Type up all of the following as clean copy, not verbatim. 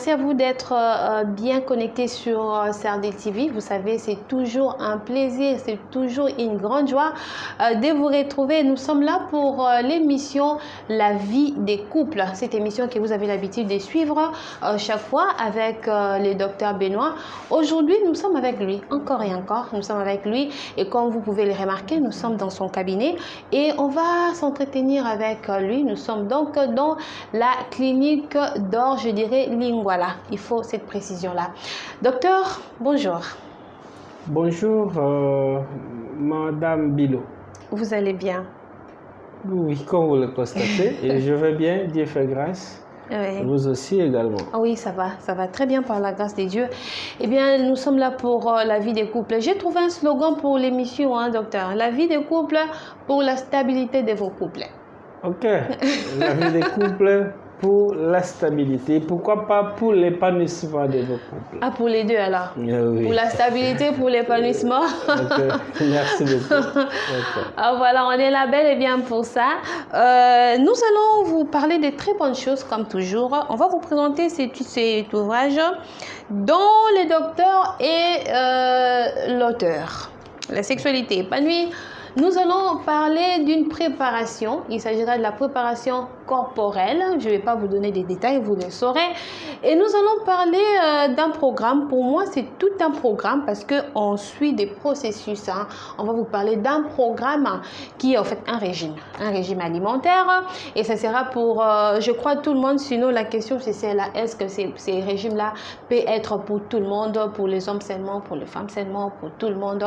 merci à vous d'être bien connecté sur CRD TV. Vous savez, c'est toujours un plaisir, c'est toujours une grande joie de vous retrouver. Nous sommes là pour l'émission La vie des couples. Cette émission que vous avez l'habitude de suivre chaque fois avec le docteur Benoît. Aujourd'hui, nous sommes avec lui, encore et encore. Nous sommes avec lui et comme vous pouvez le remarquer, nous sommes dans son cabinet et on va s'entretenir avec lui. Nous sommes donc dans la clinique d'or, je dirais Lingwala. Il faut cette précision-là. Docteur, bonjour. Bonjour, Madame Bilo. Vous allez bien? Oui, comme vous le constatez, et je vais bien, Dieu fait grâce. Oui. Vous aussi également. Oui, ça va très bien par la grâce de Dieu. Eh bien, nous sommes là pour la vie des couples. J'ai trouvé un slogan pour l'émission, hein, docteur. La vie des couples pour la stabilité de vos couples. Ok, la vie des couples pour la stabilité. Pourquoi pas pour l'épanouissement de vos couples? Ah, pour les deux alors? Oui. Pour la stabilité, pour l'épanouissement. Okay. Merci beaucoup. Okay. Ah, voilà, on est là bel et bien pour ça. Nous allons vous parler de très bonnes choses comme toujours. On va vous présenter cet ouvrage dont le docteur est l'auteur. La sexualité épanouie. Nous allons parler d'une préparation. Il s'agira de la préparation corporelle. Je ne vais pas vous donner des détails, vous le saurez. Et nous allons parler d'un programme. Pour moi, c'est tout un programme parce qu'on suit des processus. Hein. On va vous parler d'un programme qui est en fait un régime alimentaire. Et ça sera pour, je crois, tout le monde. Sinon, la question, c'est celle-là. Est-ce que ces régimes-là peuvent être pour tout le monde, pour les hommes seulement, pour les femmes seulement, pour tout le monde?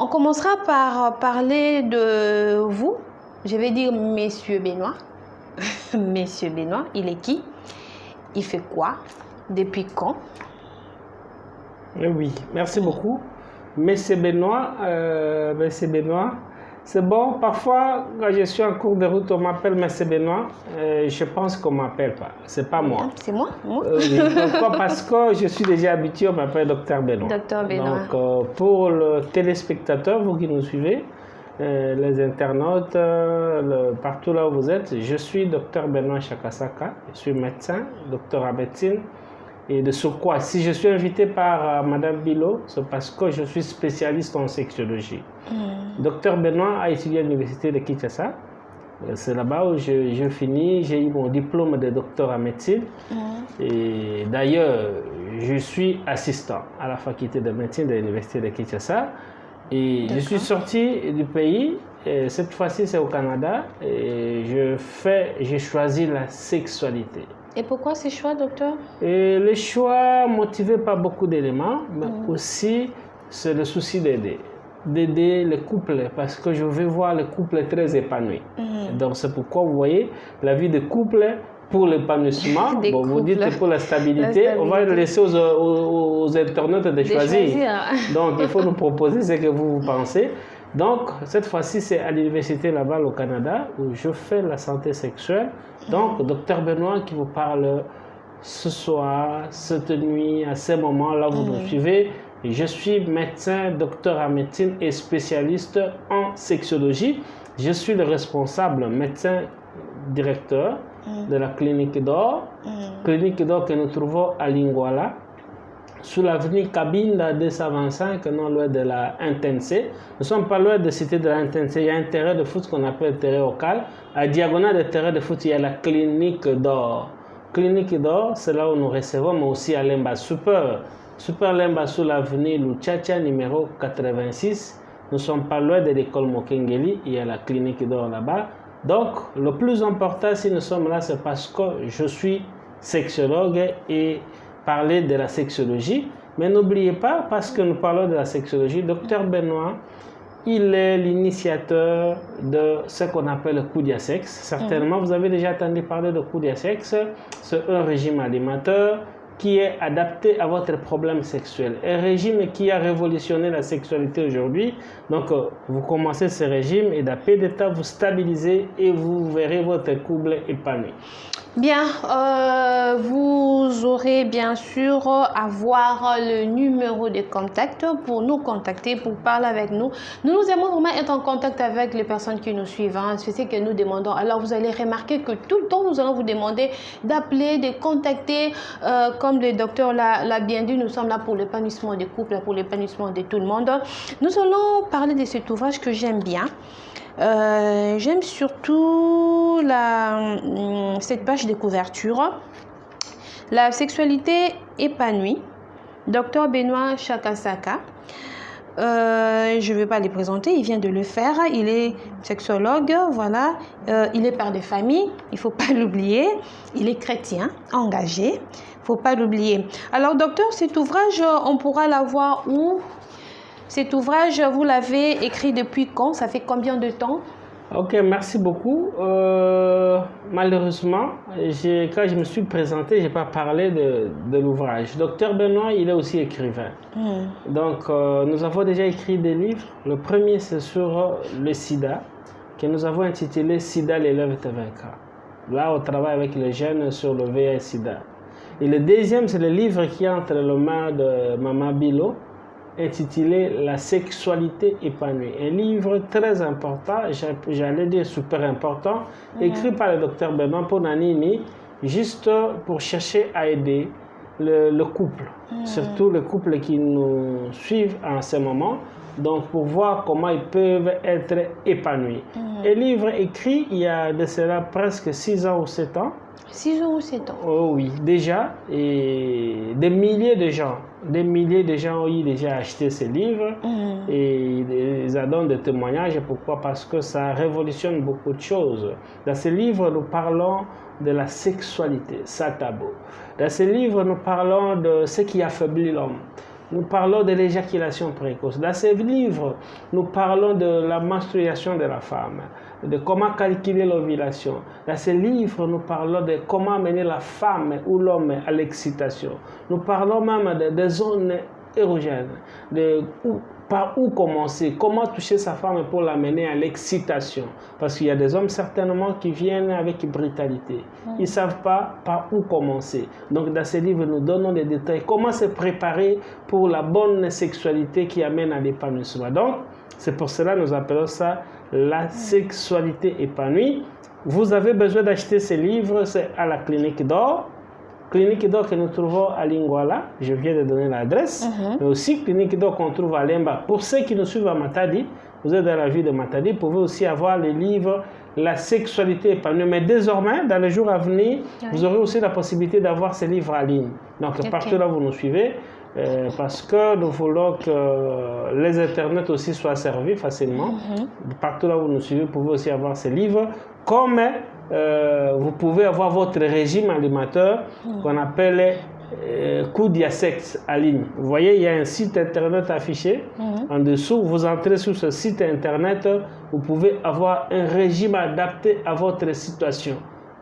On commencera par parler de vous. Je vais dire Monsieur Benoît. Monsieur Benoît, il est qui? Il fait quoi? Depuis quand? Oui, merci beaucoup. Monsieur Benoît, c'est bon. Parfois, quand je suis en cours de route, on m'appelle Monsieur Benoît. Je pense qu'on ne m'appelle pas. C'est pas moi. C'est moi? Oui. Pourquoi? Parce que je suis déjà habitué, on m'appelle Docteur Benoît. Docteur Benoît. Donc, pour le téléspectateur, vous qui nous suivez, les internautes, partout là où vous êtes, je suis Docteur Benoît Chakasaka. Je suis médecin, docteur en médecine. Et de ce quoi, si je suis invité par Madame Bilo, c'est parce que je suis spécialiste en sexologie. Docteur Benoît a étudié à l'université de Kinshasa. C'est là-bas où je finis. J'ai eu mon diplôme de docteur en médecine. Et d'ailleurs, je suis assistant à la faculté de médecine de l'université de Kinshasa. Et je suis sorti du pays. Et cette fois-ci, c'est au Canada. Et j'ai choisi la sexualité. Et pourquoi ces choix, docteur? Le choix motivé par beaucoup d'éléments, mais aussi c'est le souci d'aider les couples, parce que je veux voir les couples très épanouis. Donc c'est pourquoi vous voyez la vie de couple pour l'épanouissement. Bon, vous dites pour la stabilité, on va laisser aux internautes de choisir. Donc il faut nous proposer ce que vous pensez. Donc, cette fois-ci, c'est à l'université Laval au Canada où je fais la santé sexuelle. Donc, docteur Benoît qui vous parle ce soir, cette nuit, à ces moments-là, vous nous suivez. Je suis médecin, docteur en médecine et spécialiste en sexologie. Je suis le responsable médecin directeur de la clinique d'or. Clinique d'or que nous trouvons à Lingwala, sous l'avenue Cabinda 225, non loin de la Intense. Nous ne sommes pas loin de cité de la Intense. Il y a un terrain de foot qu'on appelle terrain local. À diagonale du terrain de foot, il y a la clinique d'or. Clinique d'or, c'est là où nous recevons, mais aussi à Lemba Super. Super Lemba sous l'avenue Luchacha, numéro 86. Nous ne sommes pas loin de l'école Mokengeli. Il y a la clinique d'or là-bas. Donc, le plus important, si nous sommes là, c'est parce que je suis sexologue et parler de la sexologie, mais n'oubliez pas, parce que nous parlons de la sexologie, docteur Benoît, il est l'initiateur de ce qu'on appelle le Koudia-Sex. Certainement, vous avez déjà entendu parler de Koudia-Sex. C'est un régime alimentaire qui est adapté à votre problème sexuel. Un régime qui a révolutionné la sexualité aujourd'hui. Donc, vous commencez ce régime et d'après des temps, vous stabilisez et vous verrez votre couple épanoui. Bien, vous aurez bien sûr à voir le numéro de contact pour nous contacter, pour parler avec nous. Nous aimons vraiment être en contact avec les personnes qui nous suivent. Hein. C'est ce que nous demandons. Alors, vous allez remarquer que tout le temps, nous allons vous demander d'appeler, de contacter. Comme le docteur l'a bien dit, nous sommes là pour l'épanouissement des couples, pour l'épanouissement de tout le monde. Nous allons parler de cet ouvrage que j'aime bien. J'aime surtout cette page de couverture. La sexualité épanouie. Dr Benoît Chakasaka. Je ne vais pas les présenter, il vient de le faire. Il est sexologue, voilà. Il est père de famille, il ne faut pas l'oublier. Il est chrétien, engagé, il ne faut pas l'oublier. Alors, docteur, cet ouvrage, on pourra l'avoir où? Cet ouvrage, vous l'avez écrit depuis quand? Ça fait combien de temps? Ok, merci beaucoup. Malheureusement, quand je me suis présenté, je n'ai pas parlé de l'ouvrage. Docteur Benoît, il est aussi écrivain. Donc, nous avons déjà écrit des livres. Le premier, c'est sur le sida, que nous avons intitulé « Sida, l'élève te vaincra ». Là, on travaille avec les jeunes sur le VIH-Sida. Et le deuxième, c'est le livre qui est entre les mains de Maman Bilo, intitulé « La sexualité épanouie ». Un livre très important, j'allais dire super important, écrit par le docteur Benoît Ponanini, juste pour chercher à aider le couple, surtout le couple qui nous suivent en ce moment, donc pour voir comment ils peuvent être épanouis. Un livre écrit il y a de cela presque 6 ans ou 7 ans. 6 ans ou 7 ans. Oh oui, déjà, et des milliers de gens ont eu déjà acheté ces livres et ils en donnent des témoignages. Pourquoi? Parce que ça révolutionne beaucoup de choses. Dans ces livres, nous parlons de la sexualité, ça tabou. Dans ces livres, nous parlons de ce qui affaiblit l'homme. Nous parlons de l'éjaculation précoce. Dans ces livres, nous parlons de la menstruation de la femme, de comment calculer l'ovulation. Dans ces livres, nous parlons de comment mener la femme ou l'homme à l'excitation. Nous parlons même des zones érogènes, par où commencer, comment toucher sa femme pour l'amener à l'excitation. Parce qu'il y a des hommes certainement qui viennent avec brutalité. Ils ne savent pas par où commencer. Donc dans ces livres, nous donnons des détails. Comment se préparer pour la bonne sexualité qui amène à l'épanouissement. Donc, c'est pour cela que nous appelons ça la sexualité épanouie. Vous avez besoin d'acheter ces livres, c'est à la Clinique d'Or. Clinique d'Or que nous trouvons à Lingwala, je viens de donner l'adresse, mais aussi Clinique d'Or qu'on trouve à Lemba. Pour ceux qui nous suivent à Matadi, vous êtes dans la ville de Matadi, vous pouvez aussi avoir les livres La sexualité épanouie. Mais désormais, dans les jours à venir, vous aurez aussi la possibilité d'avoir ces livres en ligne. Donc partout là où vous nous suivez, parce que nous voulons que les internets aussi soient servis facilement. Partout là où vous nous suivez, vous pouvez aussi avoir ces livres, comme vous pouvez avoir votre régime alimentaire qu'on appelle Koudiasex en ligne. Vous voyez, il y a un site internet affiché en dessous. Vous entrez sur ce site internet, vous pouvez avoir un régime adapté à votre situation,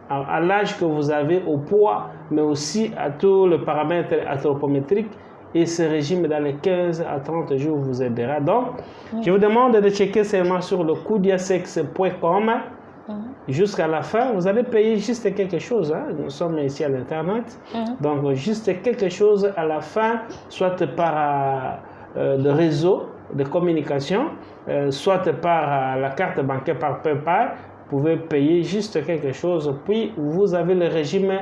à l'âge que vous avez, au poids, mais aussi à tous les paramètres anthropométriques. Et ce régime, dans les 15 à 30 jours, vous aidera. Donc, je vous demande de checker seulement sur le koudiasex.com. Jusqu'à la fin, vous allez payer juste quelque chose. Hein? Nous sommes ici à l'Internet. Donc, juste quelque chose à la fin, soit par de réseau de communication, soit par la carte bancaire, par PayPal. Vous pouvez payer juste quelque chose. Puis, vous avez le régime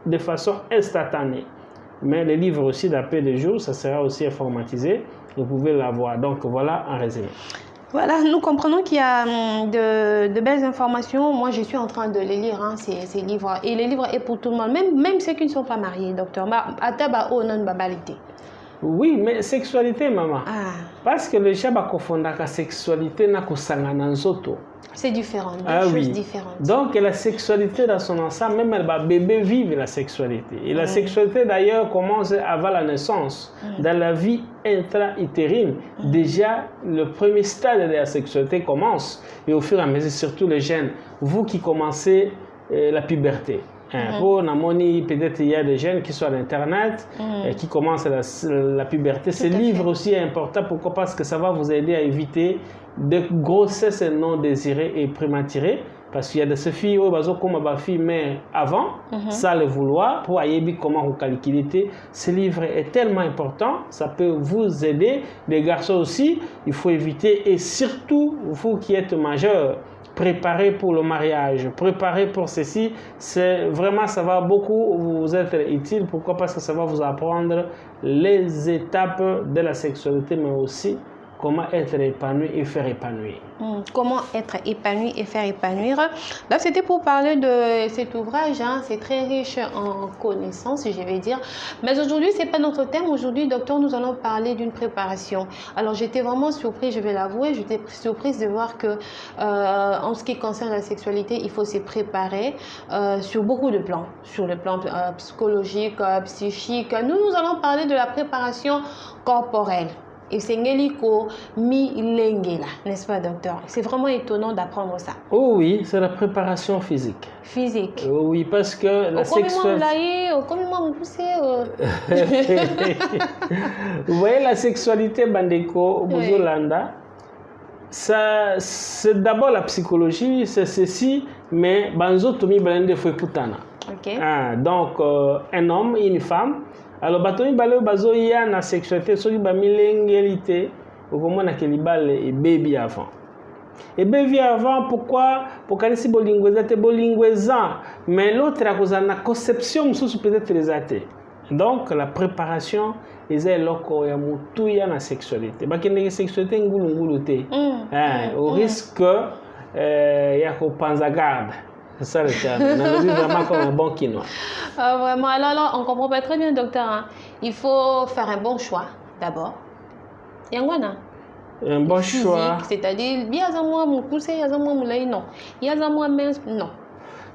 de façon instantanée. Mais les livres aussi d'appel de jour, ça sera aussi informatisé. Vous pouvez l'avoir. Donc, voilà en résumé. Voilà, nous comprenons qu'il y a de belles informations. Moi, je suis en train de les lire, hein, ces livres. Et les livres est pour tout le monde, même ceux qui ne sont pas mariés, docteur. Oui, mais sexualité, maman. Parce que le chat va confondre la sexualité na nzoto. C'est différent, deux choses différentes. Donc la sexualité dans son ensemble, même le bébé vive la sexualité. Et la sexualité d'ailleurs commence avant la naissance. Dans la vie intra-utérine, déjà le premier stade de la sexualité commence. Et au fur et à mesure, surtout les jeunes, vous qui commencez la puberté. Pour Namoni, peut-être il y a des jeunes qui sont à l'internet et qui commencent la puberté. Ce livre aussi est important. Pourquoi? Parce que ça va vous aider à éviter de grossesses non désirées et prématurées. Parce qu'il y a de ces filles, comme ma fille, mais avant, sans le vouloir, pour aller comment vous calculer. Ce livre est tellement important, ça peut vous aider. Les garçons aussi, il faut éviter, et surtout, vous qui êtes majeurs, préparez pour le mariage, préparez pour ceci. C'est vraiment, ça va beaucoup vous être utile. Pourquoi? Parce que ça va vous apprendre les étapes de la sexualité, mais aussi comment être épanoui et faire épanouir. Comment être épanoui et faire épanouir. Là, c'était pour parler de cet ouvrage. Hein. C'est très riche en connaissances, je vais dire. Mais aujourd'hui, ce n'est pas notre thème. Aujourd'hui, docteur, nous allons parler d'une préparation. Alors, j'étais vraiment surprise, je vais l'avouer. J'étais surprise de voir que, en ce qui concerne la sexualité, il faut se préparer sur beaucoup de plans. Sur le plan psychologique, psychique. Nous allons parler de la préparation corporelle. Et c'est Ngeliko Milengela, n'est-ce pas, docteur? C'est vraiment étonnant d'apprendre ça. Oh oui, c'est la préparation physique. Physique. Oh oui, parce que la sexualité... Vous voyez, la sexualité, Bandeko, Bozolanda, c'est d'abord la psychologie, c'est ceci, mais Banzo Tomi Balende Fouekutana. Donc, un homme et une femme. Alors, batomi bale bazo ya na sexualité, soki ba milengélité, au moment na kelibale et baby avant. Et baby avant, pourquoi? Pour qu'elle si bolingweza, mais l'autre a cause na conception sous peut-être les athées. Donc, la préparation, ils ont loko ya mutu ya na sexualité. Ba kende sexualité ngulu te. Au risque ya ko panza garde. C'est ça le terme. On a vraiment comme un bon quinoa. Vraiment, alors, on comprend pas très bien, docteur. Hein. Il faut faire un bon choix, d'abord. Yangwana. Un bon choix. C'est-à-dire, il y a un mois mon poussé, il y a un mois mon lait, non. Il y a un mois mince, non.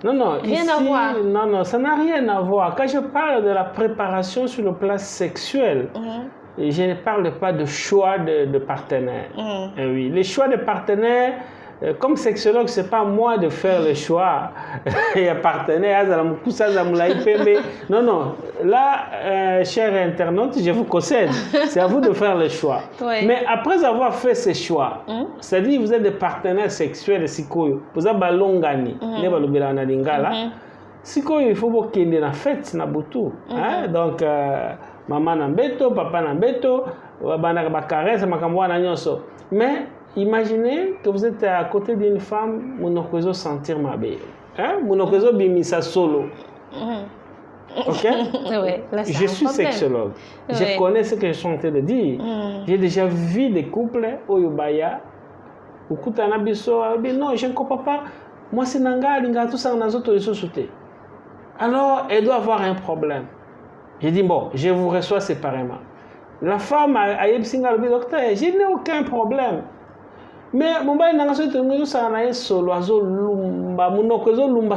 Non, rien ici, à voir. Non, ça n'a rien à voir. Quand je parle de la préparation sur le plan sexuel, je ne parle pas de choix de partenaires. Oui, les choix de partenaires, comme sexologue, ce n'est pas moi de faire le choix. Il y a partenaire, non. Là, chers internautes, je vous conseille. C'est à vous de faire le choix. Oui. Mais après avoir fait ce choix, c'est-à-dire vous êtes des partenaires sexuels de Sikoyo, vous avez Balongani, Sikoyo, il faut que vous ayez une fête, donc, maman Nambeto, papa Nambeto, caresse, mais imaginez que vous êtes à côté d'une femme, vous ne sentir ma belle. Vous ne bimisa solo. Ok? Je suis sexologue. Je connais ce que je suis en train de dire. J'ai déjà vu des couples au Yubaya. Non, je ne comprends pas. Moi, c'est Nanga, Linga, tout ça, on a d'autres sociétés. Alors, elle doit avoir un problème. J'ai dit, bon, je vous reçois séparément. La femme a dit, docteur, je n'ai aucun problème. Mais mon bail n'a pas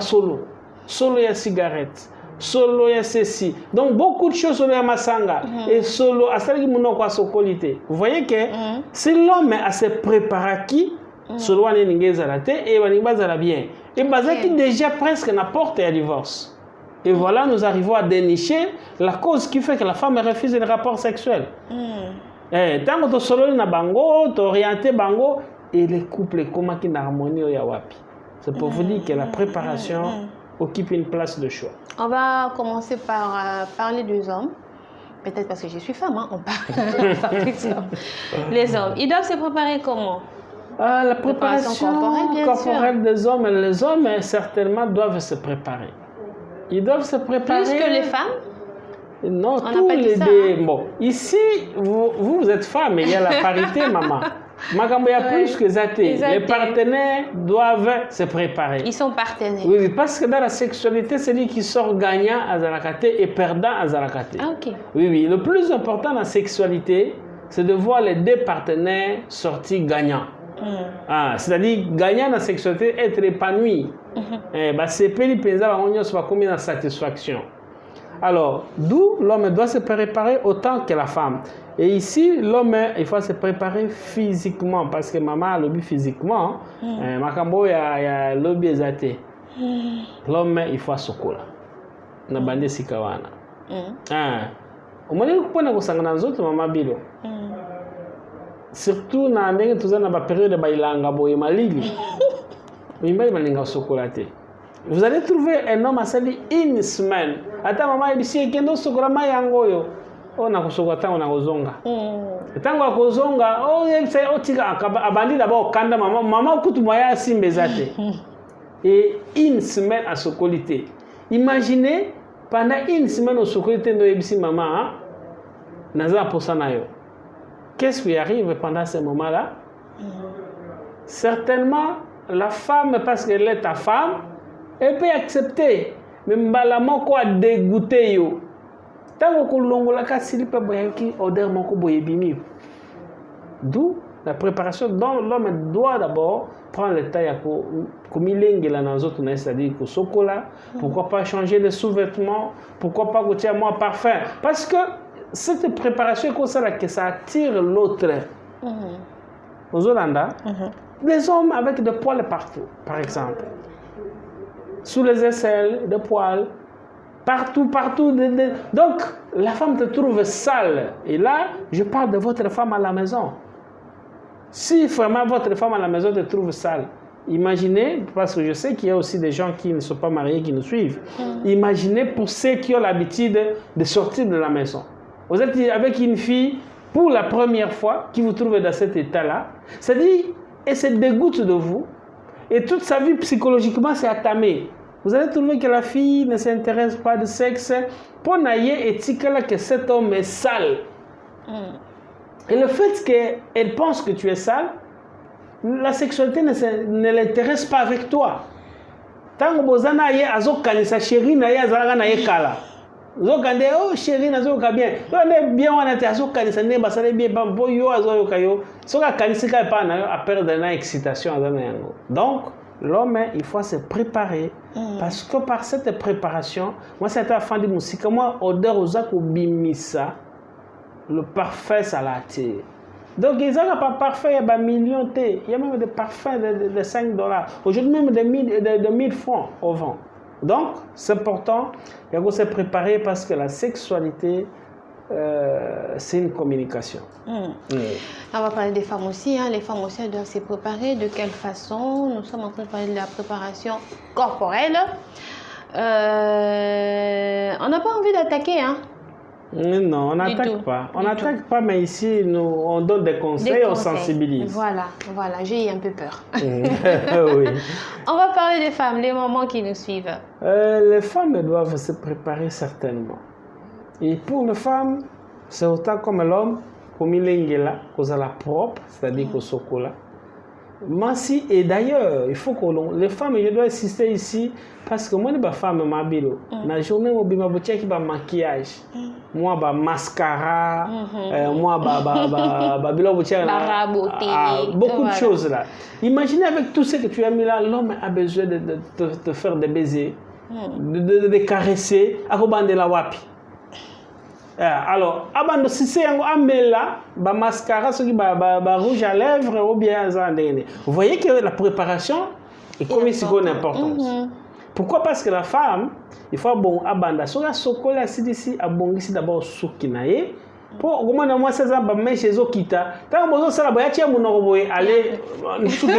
solo, solo ya cigarette, solo ya ceci. Donc beaucoup de choses solo ya masanga et solo à celle qui monoko a sokolité. Vous voyez que si l'homme a se préparé qui solo ane ningeza la te et waningbaza la bien. Et bazaki déjà presque n'apporte à divorce. Et voilà, nous arrivons à dénicher la cause qui fait que la femme refuse le rapport sexuel. Tant que tu solo na bango, tu orienté bango. Et les couples, comment qu'ils n'harmonient au Yawapi. C'est pour vous dire que la préparation occupe une place de choix. On va commencer par parler des hommes. Peut-être parce que je suis femme, hein, on parle des hommes. Les hommes, ils doivent se préparer comment? La préparation corporelle des hommes, les hommes certainement doivent se préparer. Ils doivent se préparer. Plus que les femmes? Non, on tous les deux. Hein? Bon, ici, vous êtes femme, mais il y a la parité, maman. Il y a plus que ça. Les partenaires doivent se préparer. Ils sont partenaires. Oui, parce que dans la sexualité, c'est lui qui sort gagnant à Zarakate et perdant à Zarakate. Ah, ok. Oui. Le plus important dans la sexualité, c'est de voir les deux partenaires sortir gagnants. C'est-à-dire, gagnant dans la sexualité, être épanoui. C'est combien de satisfaction. Alors, d'où l'homme doit se préparer autant que la femme. Et ici, l'homme, il faut se préparer physiquement, parce que maman a lobby physiquement. Makambo, il y a lobby exaté. L'homme, il faut se coller. Na bande sikawana. Au moins, il faut que sangana zoto maman bilo. Surtout, na ndenge tuzana ba période ba ilanga boye malili. Vous allez trouver un homme à sali une semaine. Attends, maman, il dit que nous sommes yangoyo. On a kusoka tango na kozonga. Tango a kozonga, abandi d'abord kanda maman kutu moya simbezate. Et une semaine à sokolité. Imaginez pendant une semaine au sokolité no ebisi maman, naza posana yo. Qu'est-ce qui arrive pendant ce moment-là? Certainement la femme, parce qu'elle est ta femme, elle peut accepter. Mais mbala moko a dégoûté yo. Tant que l'on a silipe boyaki odeur moko boyebimi. D'où la préparation dont l'homme doit d'abord prendre le temps comme il est là dans autres, c'est-à-dire que sokola, pourquoi pas changer les sous-vêtements, pourquoi pas goûter à moi parfum, parce que cette préparation comme ça que ça attire l'autre. Aux Hollandais, les hommes avec des poils partout, par exemple, sous les aisselles, des poils. Partout. Donc, la femme te trouve sale. Et là, je parle de votre femme à la maison. Si vraiment votre femme à la maison te trouve sale, imaginez, parce que je sais qu'il y a aussi des gens qui ne sont pas mariés qui nous suivent, imaginez pour ceux qui ont l'habitude de sortir de la maison. Vous êtes avec une fille pour la première fois qui vous trouve dans cet état-là, c'est-à-dire, elle se dégoûte de vous, et toute sa vie psychologiquement c'est attamé. Vous allez trouver que la fille ne s'intéresse pas de sexe. Pour naïe éthique là que cet homme est sale. Et le fait qu'elle pense que tu es sale, la sexualité ne l'intéresse pas avec toi. Tant que vous avez sa chérie, vous avez kala. Vous avez oh chérie, vous avez bien. Vous avez bien, vous avez bien, vous avez bien, vous avez perdre l'excitation. Donc, l'homme, il faut se préparer parce que par cette préparation, moi, c'est la fin de musique. Moi, odeur aux akobimisa, le parfait, ça l'attire. Donc, ils n'ont pas parfait, il y a des millions. Il y a même des parfums de $5. Aujourd'hui, même de 1000 francs au vent. Donc, c'est important, il faut se préparer parce que la sexualité, c'est une communication. On va parler des femmes aussi. Les femmes aussi elles doivent se préparer. De quelle façon? Nous sommes en train de parler de la préparation corporelle. On n'a pas envie d'attaquer. Non, on n'attaque pas. On n'attaque pas, mais ici, on donne des conseils, on sensibilise. Voilà, j'ai eu un peu peur. Oui. On va parler des femmes, les mamans qui nous suivent. Les femmes doivent se préparer certainement. Et pour les femmes, c'est autant comme l'homme, comme il est là, qu'on a la propre, c'est-à-dire qu'on sokola. Merci. Et d'ailleurs, il faut que les femmes, je dois insister ici, parce que moi, les femmes, ma bilo, la journée où je vais faire maquillage, moi, mascara, moi, beaucoup de choses là. Imaginez avec tout ce que tu as mis là, l'homme a besoin de faire des baisers, de caresser, à de la wapi. Alors, si c'est un là, mascara, rouge à lèvres ou bien vous voyez que la préparation est comme si une importance. Pourquoi? Parce que la femme, il faut bon abanda. Sur la sokola ici abongisi d'abord soukinaye. Pour au moins moi 16 ans ba chez Okita. Tant que ça la boya tia monoko aller sous que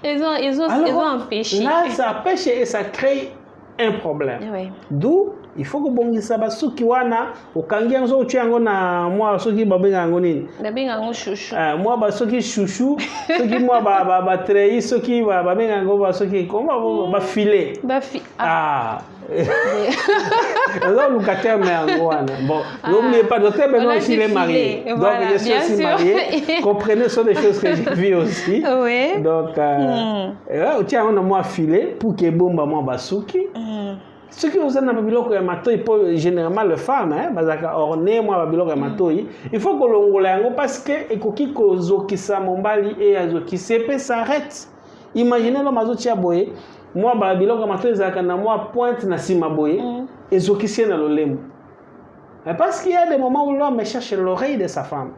ils ont empêché. Là ça empêche et ça crée un problème. Oui. D'où il faut que bongisa basuki wana okangi yango ochiango na moi soki babenga ngo nini babenga ngo chouchou moi basoki chouchou soki moi ba trei soki babenga ngo basoki comment ba filet alors le locataire mais en wana bon n'oubliez pas docteur Benoît il est marié donc voilà, je suis aussi marié comprenez ce sont des choses que j'ai vues aussi oui. Donc ochiango na moi filet pour que bomba moi basuki. Ce qui vous a dit, généralement les femmes, orné moi il faut que l'on parce que et qui s'arrête. Imaginez le mazotia boye, moi babiloko matoyi na moi pointe na sima boye, et zokisie na lolemo. Parce qu'il y a des moments où l'homme cherche l'oreille de sa femme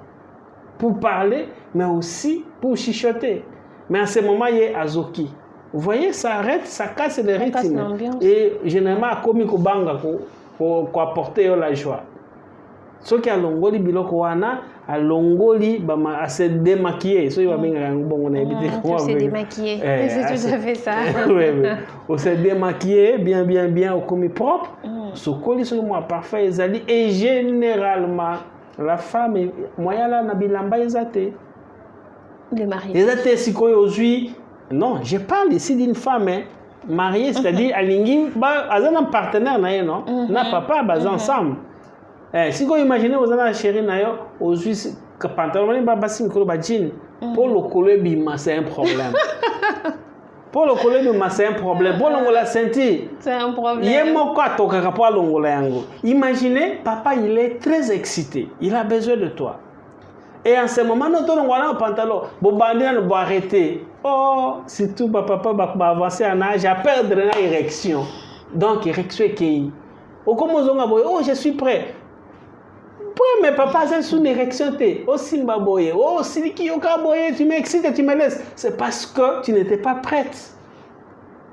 pour parler, mais aussi pour chuchoter. Mais à ce moment il y a azoki. Vous voyez, ça arrête, ça casse le rythme. Et généralement, comme il banga pour apporter la joie. soki alongoli biloko wana alongoli à se démaquiller soki babenga yango bongo na ebite comment se démaquiller c'est tout à fait ça oui on se démaquiller bien au commis propre sokoli soki moi parfait ezali et généralement la femme moya la na bilamba ezate le mari ezate sikoyo ozwi non je parle ici d'une femme mariée c'est-à-dire alingi azana partenaire na ye non na papa baza ensemble si vous imaginez vous avez chérie nayo aujourd'hui que pantalon ba basi mikolo ba jean pour le coller bima c'est un problème pour le coller bima c'est un problème pour longola senti c'est un problème yemo ko atoka pour longola yango imaginez papa il est très excité il a besoin de toi et en ce moment nous longola pantalon bon bandina ne doit arrêter oh surtout papa va avancer en âge à perdre une érection donc érection qui au comme oh je suis prêt. Mais papa, c'est une érection. Oh, Simba Boye. Oh, Siliki Yoka Boye, tu m'excites, tu me laisses. C'est parce que tu n'étais pas prête.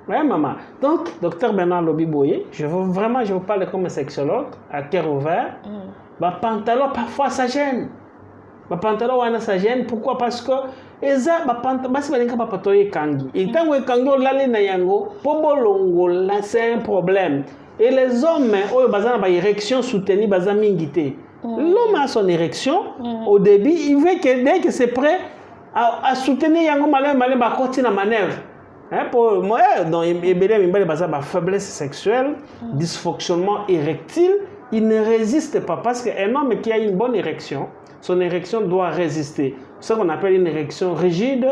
Oui, maman. Donc, docteur Bernard Lobi Boye, je vous parle comme sexologue, à cœur ouvert. Ma pantalon, parfois, ça gêne. Ma pantalon, ça gêne. Pourquoi? Parce que, c'est un problème. Et les hommes, ils ont une érection soutenue, ils ont une l'homme a son érection au début, il veut que dès que c'est prêt à soutenir yango malin ba continuer la manœuvre. Hein, pour moi dans la faiblesse sexuelle, dysfonctionnement érectile, il ne résiste pas parce qu'un homme qui a une bonne érection, son érection doit résister. C'est ce qu'on appelle une érection rigide,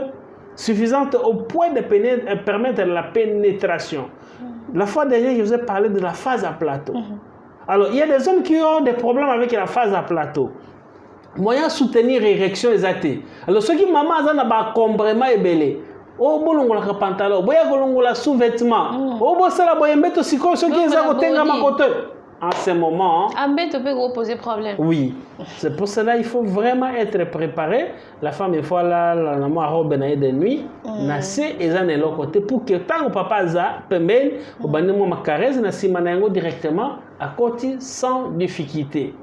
suffisante au point de permettre la pénétration. La fois dernière, je vous ai parlé de la phase à plateau. Alors, il y a des hommes qui ont des problèmes avec la phase à plateau. Moyen soutenir l'érection exatée. Alors, ceux qui maman ont un combrement et belé. Oh, bolongo la pantalon, boya bolongo la sous-vêtement. Oh, bossala boya mbeto siko, ceux qui ont un côté. En ce moment, Ambeto peut poser problème. Oui, c'est pour cela qu'il faut vraiment être préparé. La femme, il faut la robe de nuit, nasser et ça n'est l'autre côté pour que tant que papa za pemben, au banimo ma caresse na simanango directement à côté sans difficulté.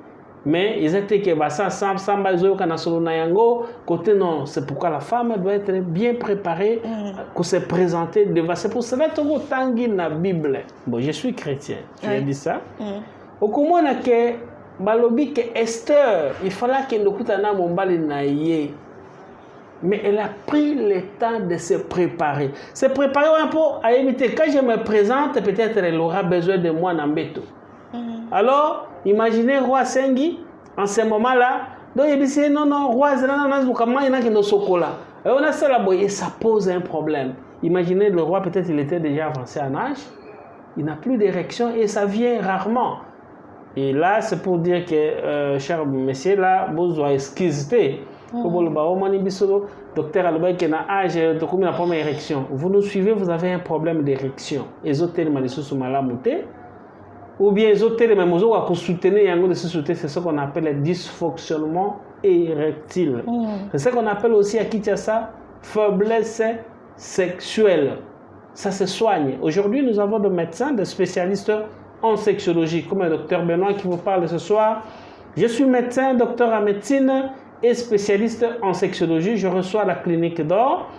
Mais ils étaient que ça sans bazo kana solo na yango côté non, c'est pourquoi la femme doit être bien préparée pour se présenter devant. C'est pour cela que tu tangi na Bible. Bon, je suis chrétien. Tu as dit ça. Au comment na que balobi que Esther, il fallait qu'elle ne coûte na mombali na yé. Mais elle a pris le temps de se préparer. Se préparer pour éviter quand je me présente, peut-être elle aura besoin de moi dans Beto. Alors, imaginez roi Sengi, en ce moment-là, donc il dit non, roi et ça pose un problème. Imaginez le roi, peut-être il était déjà avancé en âge, il n'a plus d'érection et ça vient rarement. Et là, c'est pour dire que, cher monsieur, là, vous doit excuser. Docteur Alba qui a âge de combien la première érection. Vous nous suivez, vous avez un problème d'érection. Ou bien les autres même à soutenir c'est ce qu'on appelle le dysfonctionnement érectile. C'est ce qu'on appelle aussi à Kinshasa faiblesse sexuelle. Ça se soigne. Aujourd'hui, nous avons des médecins, des spécialistes en sexologie, comme le docteur Benoît qui vous parle ce soir. Je suis médecin, docteur en médecine et spécialiste en sexologie. Je reçois la clinique d'or.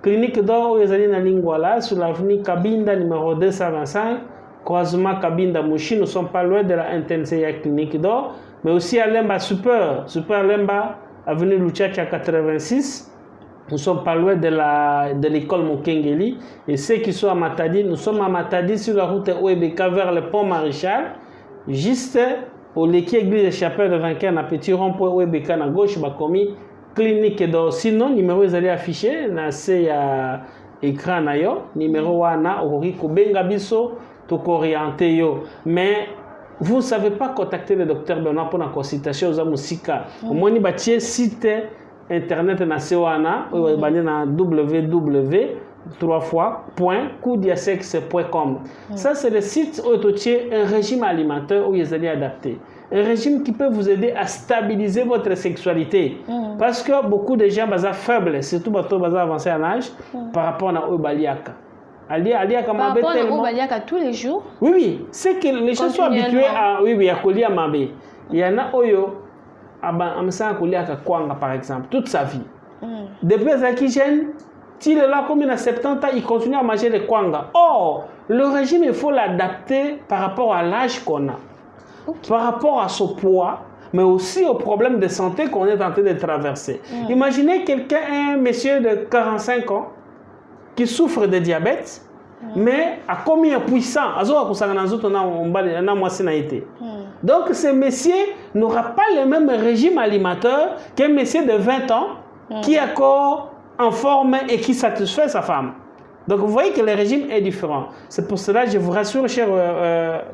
Clinique d'or, où les na Lingwala, sur l'avenue Kabinda, numéro 225. Croisement Kabinda Mouchi, nous ne sommes pas loin de la intensité clinique d'or, mais aussi à Lemba Super Lemba, avenue Luchacha 86. Nous ne sommes pas loin de l'école Mokengeli. Et ceux qui sont à Matadi, nous sommes à Matadi sur la route Ouébeka vers le pont Maréchal, juste au Leki église de Chapelle de Vainqueur, à petit rond-point Ouébeka à gauche, bakomi clinique d'or. Sinon, numéro est allé affiché, na c'est écran nayo, numéro wana oriko benga biso. Mais vous ne savez pas contacter le docteur Benoît pour la consultation aux Amusika. Au moins, il y a un site internet www.koudiasex.com. Ça, c'est le site où il y a un régime alimentaire où il est adapté. Un régime qui peut vous aider à stabiliser votre sexualité. Parce que beaucoup de gens sont faibles, surtout les gens avancés en âge, par rapport à Obaliaka. Par rapport à Obaliaka tous les jours. Oui, c'est que les gens sont habitués à coller à Mabé. Il y en a Oyo, par exemple, toute sa vie. Depuis qu'il jeune, s'il est là comme il a 70 ans, il continue à manger les kwanga. Or, le régime, il faut l'adapter par rapport à l'âge qu'on a, par rapport à son poids, mais aussi aux problèmes de santé qu'on est en train de traverser. Imaginez quelqu'un, un monsieur de 45 ans, qui souffre de diabète, mais a combien puissant. Donc, ce monsieur n'aura pas le même régime alimentaire qu'un monsieur de 20 ans qui est encore en forme et qui satisfait sa femme. Donc, vous voyez que le régime est différent. C'est pour cela que je vous rassure, chers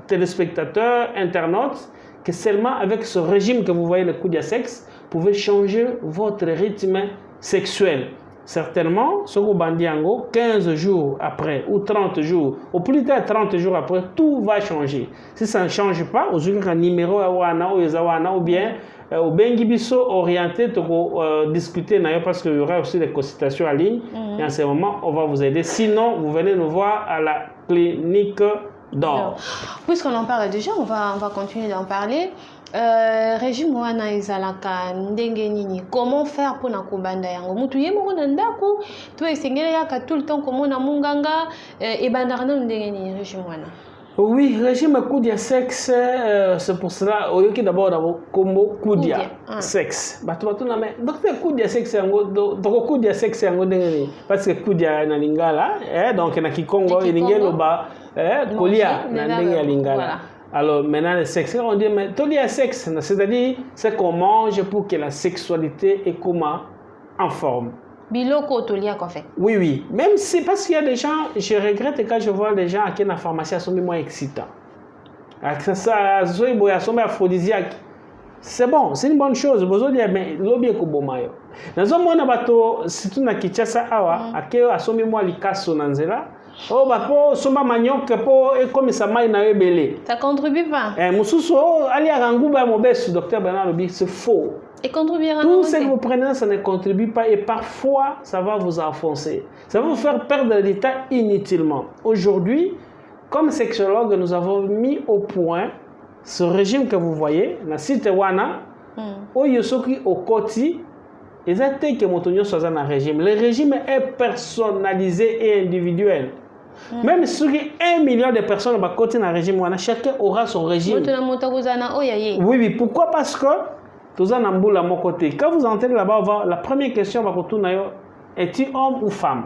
téléspectateurs, internautes, que seulement avec ce régime que vous voyez, le coup de sexe, vous pouvez changer votre rythme sexuel. Certainement, ce que vous 15 jours après, ou 30 jours, ou plus tard 30 jours après, tout va changer. Si ça ne change pas, vous avez un numéro ou bien au Bengibiso orienté pour discuter parce qu'il y aura aussi des consultations en ligne. Et en ce moment, on va vous aider. Sinon, vous venez nous voir à la clinique d'or. Puisqu'on en parle déjà, on va continuer d'en parler. Régime wana izalaka ndenge nini, comment faire pour nakubanda yango mutu ye moko na ndako to esengeli yaka tout le temps komona munganga et bandana ndenge nini régime wana? Oui, régime Koudia sexe, c'est pour cela au lieu d'abord comme Koudia sexe. Batu na mais docteur Koudia sexe yango donc Koudia sexe yango ndenge parce que Koudia na lingala donc na Kikongo ilingelo ba kolia na ndenge ya lingala. Alors maintenant le sexe, on dit mais tout lié sexe, c'est-à-dire c'est qu'on mange pour que la sexualité est comment en forme. Biloko tolia qu'on fait. Oui oui, même si parce qu'il y a des gens, je regrette quand je vois des gens qui la pharmacie sont moins excitants. Ça sont aphrodisiaque. C'est bon, c'est une bonne chose. Vous dire mais lobby ko bomayo. Nazo mona bato situ na Kinshasa awa akeo asomi mwa likaso na nzela. Oh bah pour soma manioc pour et comme ça maille na ebele. Ça contribue pas. Mususu ali aranguba mobesu docteur Bernard Lobi, c'est faux. Et contribue à tout ce que vous prenez ça ne contribue pas et parfois ça va vous enfoncer. Ça va vous faire perdre l'état inutilement. Aujourd'hui, comme sexologue, nous avons mis au point ce régime que vous voyez, la site wana oyosoki okoti. Exactement que motonyo soit un régime. Le régime est personnalisé et individuel. Même si 1 million de personnes vont côté dans le régime, chacun aura son régime. Oui, oui. Pourquoi? Parce que tous en amboula mon côté. Quand vous entrez là-bas, la première question va retourner es-tu homme ou femme?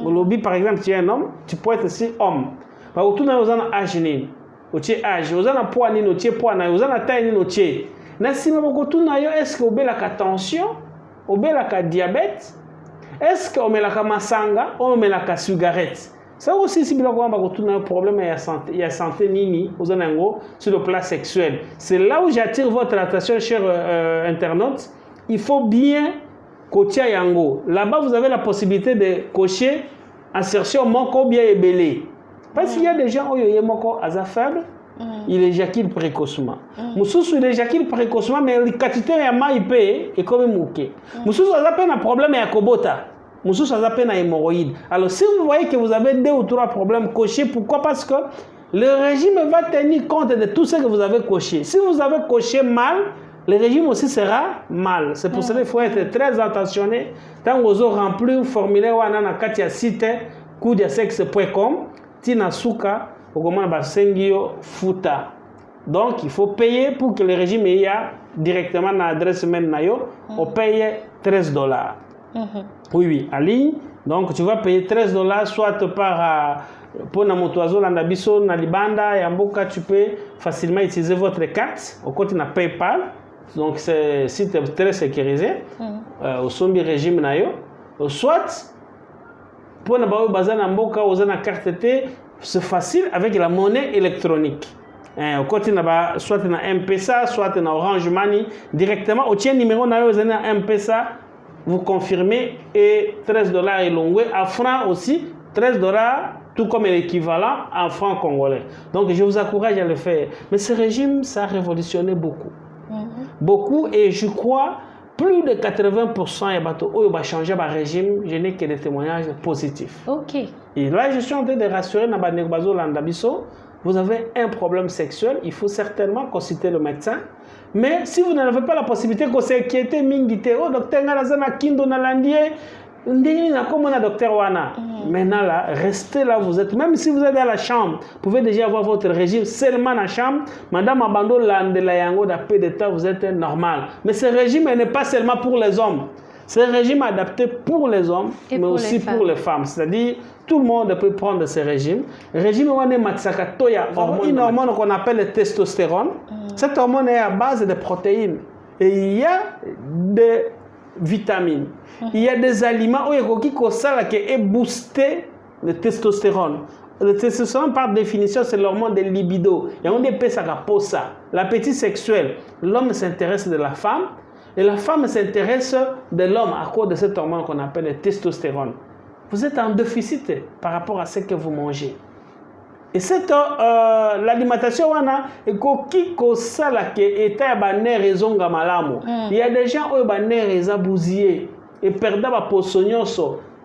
Au lobby, par exemple, tu es un homme, tu peux être aussi homme. Va retourner aux en âge ni, au tiers âge, aux en poids ni, au tiers poids ni, aux en taille ni, au tiers. Si vous retournez, est-ce que vous avez la tension? Au belaka diabète, est-ce qu'on met la masanga ou on met la cigarette? Ça aussi, si vous avez un problème, il y a santé nini sur le plan sexuel. C'est là où j'attire votre attention, chers internautes. Il faut bien coacher yango. Là-bas, vous avez la possibilité de cocher insertion moko bien ébélé. Parce qu'il y a des gens qui ont moko asa faible. Il éjacule précocement. Mususu il éjacule précocement mais le quantité ya maïpé est comme mouké. Mususu a peine un problème ya kobota. Mususu a peine un hémorroïde. Alors si vous voyez que vous avez 2 ou 3 problèmes cochés, pourquoi? Parce que le régime va tenir compte de tout ce que vous avez coché. Si vous avez coché mal, le régime aussi sera mal. C'est pour cela qu'il faut être très attentionné. Tant que vous avez rempli le formulaire wana na katia site koudiasexe.com, tina suka futa. Donc il faut payer pour que le régime ait directement dans l'adresse mail nayo, on paye $13. Oui oui, en ligne. Donc tu vas payer $13 soit par pour na motoazo landa biso na libanda ya mboka, tu peux facilement utiliser votre carte au côté na PayPal. Donc c'est site très sécurisé au sombi régime nayo, soit pour na bawo bazana mboka ozana carte T. C'est facile avec la monnaie électronique. Au côté soit na M-Pesa, soit na Orange Money, directement au tien numéro na M-Pesa, vous confirmez et $13 est longué. À francs aussi, $13, tout comme l'équivalent en francs congolais. Donc je vous encourage à le faire. Mais ce régime, ça a révolutionné beaucoup. Beaucoup, et je crois plus de 80% des bateaux qui ont changé le régime, je n'ai que des témoignages positifs. Ok. Et là, je suis en train de rassurer Nabanegbazo Landabiso, vous avez un problème sexuel, il faut certainement consulter le médecin. Mais si vous n'avez pas la possibilité de s'inquiéter, oh docteur, docteur Wana. Maintenant là, restez là où vous êtes. Même si vous êtes dans la chambre, vous pouvez déjà avoir votre régime seulement dans la chambre. Madame Abando Landela Yango d'après d'état, vous êtes normal. Mais ce régime n'est pas seulement pour les hommes. C'est un régime adapté pour les hommes, mais pour aussi pour les femmes. C'est-à-dire, tout le monde peut prendre ce régime. Le régime Wane Matsakatoya, une hormone qu'on appelle le testostérone. Cette hormone est à base de protéines. Et il y a des vitamines. Il y a des aliments qui est boosté le testostérone. Le testostérone, par définition, c'est l'hormone de libido. Il y a un peu ça. L'appétit sexuel. L'homme s'intéresse de la femme et la femme s'intéresse de l'homme à cause de cette hormone qu'on appelle le testostérone. Vous êtes en déficit par rapport à ce que vous mangez. Et cette l'alimentation, il y a des gens qui ont bousillé et perdent la poisson.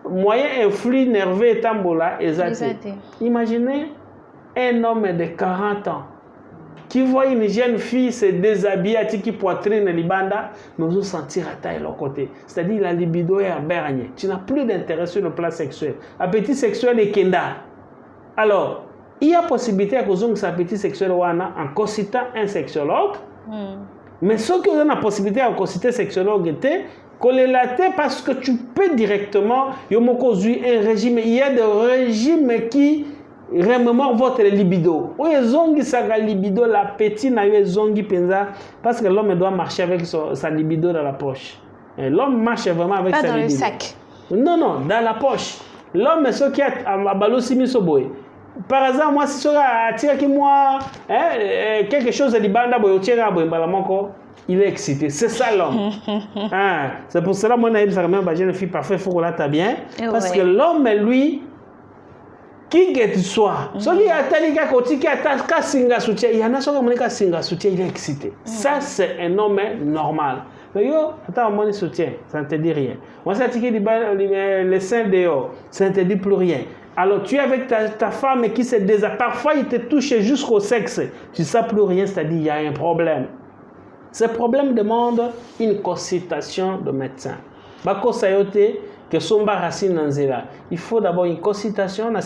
Moyen influx nerveux et tambola. Imaginez un homme de 40 ans qui voit une jeune fille se déshabiller à tiki poitrine libanda, mais vous sentir à taille de l'autre côté. C'est-à-dire la libido est aberrée. Tu n'as plus d'intérêt sur le plan sexuel. Appétit sexuel est kenda. Alors, il y a possibilité que vous ayez un appétit sexuel en consultant un sexologue. Mais ce que vous avez la possibilité de consulter un sexologue, parce que tu peux directement, il y a un régime. Il y a des régimes qui remémorent votre libido. Oui, zongi sa libido, l'appétit n'a eu zongi penza, parce que l'homme doit marcher avec sa libido dans la poche. L'homme marche vraiment avec sa libido. Pas dans le sac. Non, dans la poche. L'homme, ce qui a à Balosimi Soboy. Par exemple, moi, si je suis quelque chose de libanda, il est excité. C'est ça l'homme. C'est pour cela que moi, je suis une fille parfaite, il faut que là, tu bien. Parce que l'homme, lui, qui que tu sois, il y en a qui il est excité. Ça, c'est un homme normal. Mais yo, attends, moi, je soutien, ça ne te dit rien. Moi, ça te dit les seins dehors, ça ne te dit plus rien. Alors, tu es avec ta femme qui se déshabille. Parfois, il te touche jusqu'au sexe. Tu ne sais plus rien, c'est-à-dire qu'il y a un problème. Ce problème demande une consultation de médecin. Il faut d'abord une consultation. Nous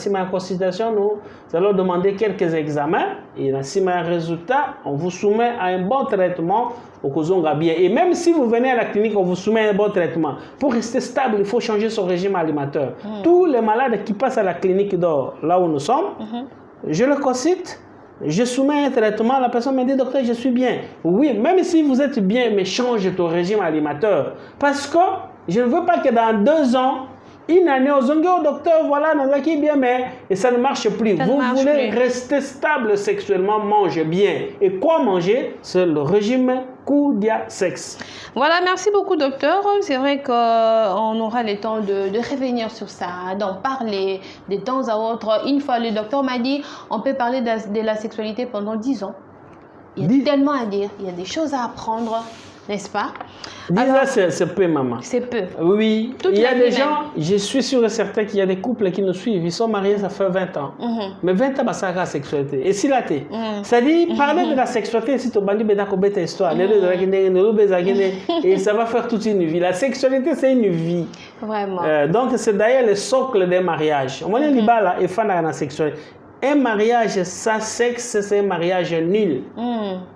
allons demander quelques examens. Et si un résultat, on vous soumet à un bon traitement. Et même si vous venez à la clinique, on vous soumet à un bon traitement. Pour rester stable, il faut changer son régime alimentaire. Tous les malades qui passent à la clinique d'or, là où nous sommes, je le consulte. Je soumets un traitement, la personne me dit, docteur, je suis bien. Oui, même si vous êtes bien, mais change ton régime alimentaire. Parce que je ne veux pas que dans 2 ans, une année, au docteur, voilà, qui bien, mais et ça ne marche plus. Vous voulez rester stable sexuellement, mangez bien. Et quoi manger? C'est le régime Koudia Sexe. Voilà, merci beaucoup, docteur. C'est vrai qu'on aura le temps de revenir sur ça, d'en parler de temps à autre. Une fois, le docteur m'a dit, on peut parler de la sexualité pendant 10 ans. Il y a tellement à dire, il y a des choses à apprendre, n'est-ce pas? 10 ans, c'est peu, maman. C'est peu. Oui, il y a des gens, je suis sûr et certain qu'il y a des couples qui nous suivent, ils sont mariés, ça fait 20 ans. Mais 20 ans, ça la sexualité. Et si là, c'est-à-dire, parler de la sexualité, si tu as une histoire, et ça va faire toute une vie. La sexualité, c'est une vie. Vraiment. Donc, c'est d'ailleurs le socle des mariages. On dit que la sexualité. Un mariage sans sexe, c'est un mariage nul.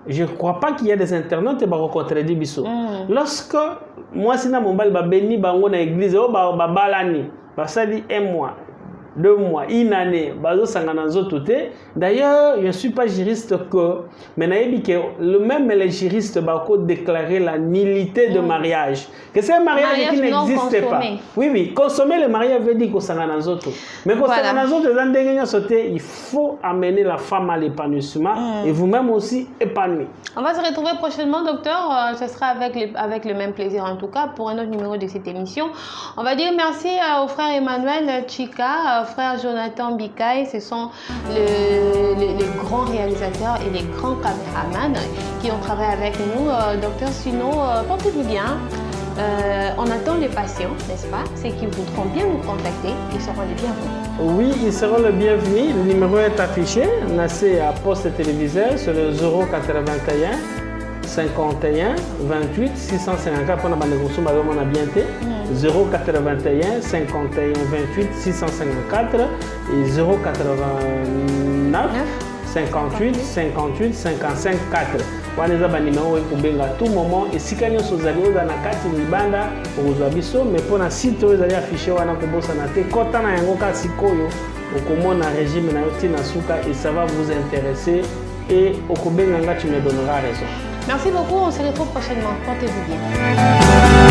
Je ne crois pas qu'il y ait des internautes qui vont rencontrer des bisous. Lorsque moi, si je suis béni dans l'église, ça dit 1 mois, 2 mois, 1 année. D'ailleurs, je ne suis pas juriste, mais le même les juristes vont déclarer la nullité de mariage. Que c'est un mariage qui n'existe pas. Oui, consommer le mariage veut dire que ça n'a pas. Mais il faut amener la femme à l'épanouissement et vous-même aussi épanoui. On va se retrouver prochainement, docteur. Ce sera avec le même plaisir, en tout cas, pour un autre numéro de cette émission. On va dire merci au frère Emmanuel Chika, frère Jonathan Bikaï. Ce sont les grands réalisateurs et les grands caméramans qui ont travaillé avec nous. Docteur, sinon, portez-vous bien. On attend les patients, n'est-ce pas? Ceux qui voudront bien nous contacter, ils seront les bienvenus. Oui, ils seront les bienvenus. Le numéro est affiché. Nassé à poste téléviseur sur le 081 51 28 654 pour la bande on a bien été 081 51 28 654 et 089 58 58 55 4 wanaweza banimero kubenga tout moment et si kanyo sozali oza na kati libanda ozwa biso mais pona site ozali affiché wana kobosa na te kota na yango kasi koyo okomona régime na yoti na suka et ça va vous intéresser et okobenga nga tu me donneras raison. Merci beaucoup, on se retrouve prochainement. Portez-vous bien.